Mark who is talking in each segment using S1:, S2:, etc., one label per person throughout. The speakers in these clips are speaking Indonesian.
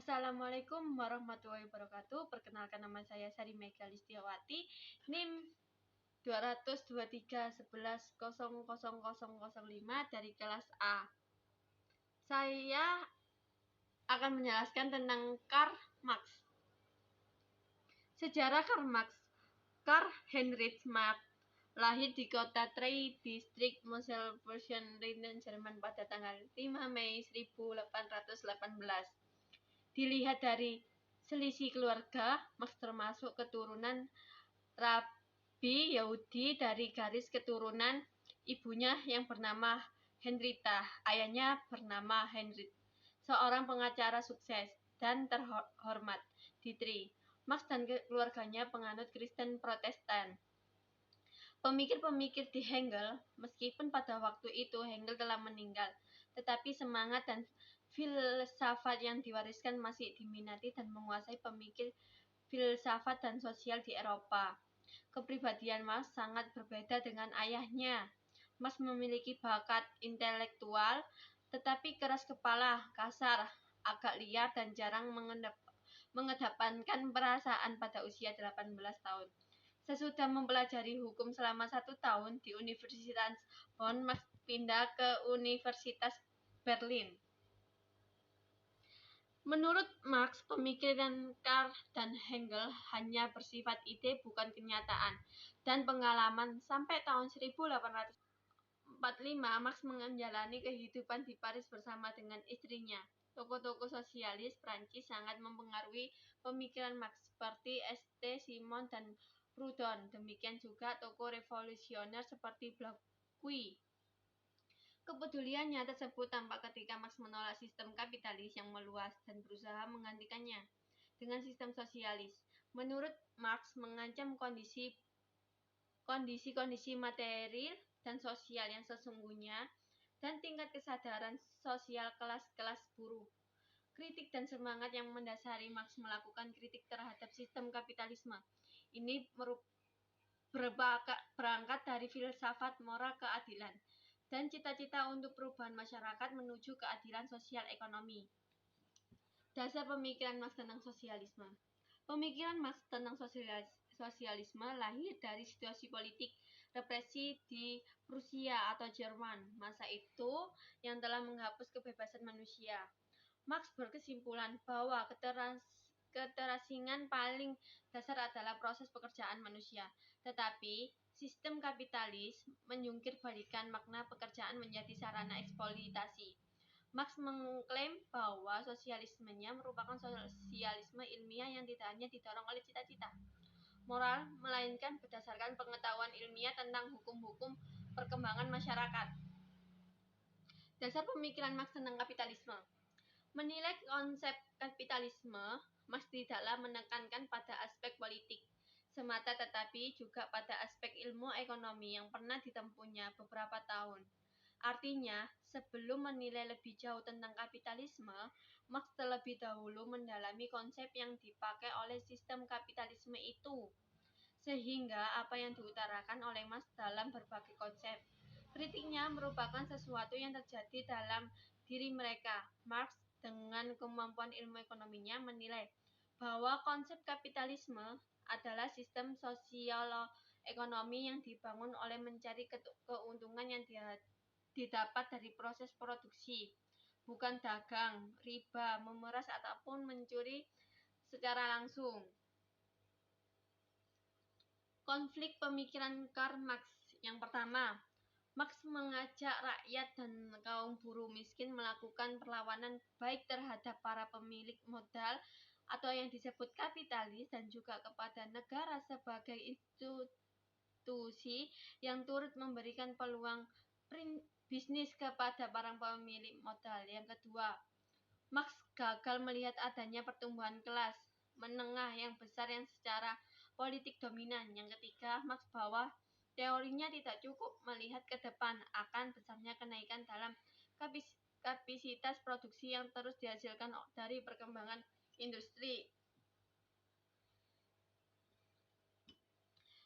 S1: Assalamualaikum warahmatullahi wabarakatuh. Perkenalkan, nama saya Sari Mega Listiawati, NIM 22311100005 dari kelas A. Saya akan menjelaskan tentang Karl Marx. Sejarah Karl Marx. Karl Heinrich Marx lahir di kota Trier, distrik Mosel-Preußen-Rhinen, Jerman pada tanggal 5 Mei 1818. Dilihat dari selisih keluarga, Marx termasuk keturunan Rabi Yahudi dari garis keturunan ibunya yang bernama Henrietta, ayahnya bernama Heinrich, seorang pengacara sukses dan terhormat di Trier. Marx dan keluarganya penganut Kristen Protestan. Pemikir-pemikir di Hegel, meskipun pada waktu itu Hegel telah meninggal, tetapi semangat dan filsafat yang diwariskan masih diminati dan menguasai pemikir filsafat dan sosial di Eropa. Kepribadian Marx sangat berbeda dengan ayahnya. Marx memiliki bakat intelektual, tetapi keras kepala, kasar, agak liar, dan jarang mengedepankan perasaan pada usia 18 tahun. Sesudah mempelajari hukum selama 1 tahun di Universitas Bonn, Marx pindah ke Universitas Berlin. Menurut Marx, pemikiran Karl dan Hegel hanya bersifat ide, bukan kenyataan dan pengalaman. Sampai tahun 1845, Marx menjalani kehidupan di Paris bersama dengan istrinya. Tokoh-tokoh sosialis Prancis sangat mempengaruhi pemikiran Marx, seperti St. Simon dan Proudhon. Demikian juga tokoh revolusioner seperti Blacquy. Kepeduliannya tersebut tampak ketika Marx menolak sistem kapitalis yang meluas dan berusaha menggantikannya dengan sistem sosialis. Menurut Marx, mengancam kondisi material dan sosial yang sesungguhnya dan tingkat kesadaran sosial kelas-kelas buruh. Kritik dan semangat yang mendasari Marx melakukan kritik terhadap sistem kapitalisme ini berangkat dari filsafat moral keadilan dan cita-cita untuk perubahan masyarakat menuju keadilan sosial ekonomi. Dasar pemikiran Marx tentang sosialisme. Pemikiran Marx tentang sosialisme lahir dari situasi politik represi di Prusia atau Jerman masa itu yang telah menghapus kebebasan manusia. Marx berkesimpulan bahwa keterasingan paling dasar adalah proses pekerjaan manusia, tetapi sistem kapitalis menjungkir balikan makna pekerjaan menjadi sarana eksploitasi. Marx mengklaim bahwa sosialismenya merupakan sosialisme ilmiah yang tidak hanya didorong oleh cita-cita moral, melainkan berdasarkan pengetahuan ilmiah tentang hukum-hukum perkembangan masyarakat. Dasar pemikiran Marx tentang kapitalisme. Menilai konsep kapitalisme, Marx tidaklah menekankan pada aspek politik semata, tetapi juga pada aspek ilmu ekonomi yang pernah ditempuhnya beberapa tahun. Artinya, sebelum menilai lebih jauh tentang kapitalisme, Marx terlebih dahulu mendalami konsep yang dipakai oleh sistem kapitalisme itu. Sehingga apa yang diutarakan oleh Marx dalam berbagai konsep kritiknya merupakan sesuatu yang terjadi dalam diri mereka. Marx dengan kemampuan ilmu ekonominya menilai bahwa konsep kapitalisme adalah sistem sosial-ekonomi yang dibangun oleh mencari keuntungan yang didapat dari proses produksi, bukan dagang, riba, memeras, ataupun mencuri secara langsung. Konflik pemikiran Karl Marx. Yang pertama, Marx mengajak rakyat dan kaum buruh miskin melakukan perlawanan baik terhadap para pemilik modal atau yang disebut kapitalis dan juga kepada negara sebagai institusi yang turut memberikan peluang bisnis kepada para pemilik modal. Yang kedua, Marx gagal melihat adanya pertumbuhan kelas menengah yang besar yang secara politik dominan. Yang ketiga, Marx bahwa teorinya tidak cukup melihat ke depan akan besarnya kenaikan dalam kapasitas produksi yang terus dihasilkan dari perkembangan industri.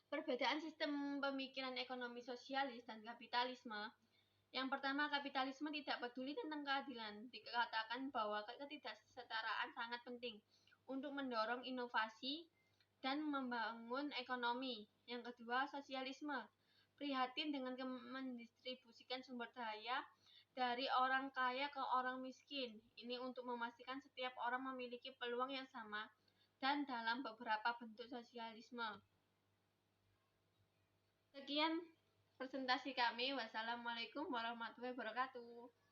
S1: Perbedaan sistem pemikiran ekonomi sosialis dan kapitalisme. Yang pertama, kapitalisme tidak peduli tentang keadilan. Dikatakan bahwa ketidaksetaraan sangat penting untuk mendorong inovasi dan membangun ekonomi. Yang kedua, sosialisme. Prihatin dengan mendistribusikan sumber daya dari orang kaya ke orang miskin. Ini untuk memastikan setiap orang memiliki peluang yang sama dan dalam beberapa bentuk sosialisme. Sekian presentasi kami. Wassalamualaikum warahmatullahi wabarakatuh.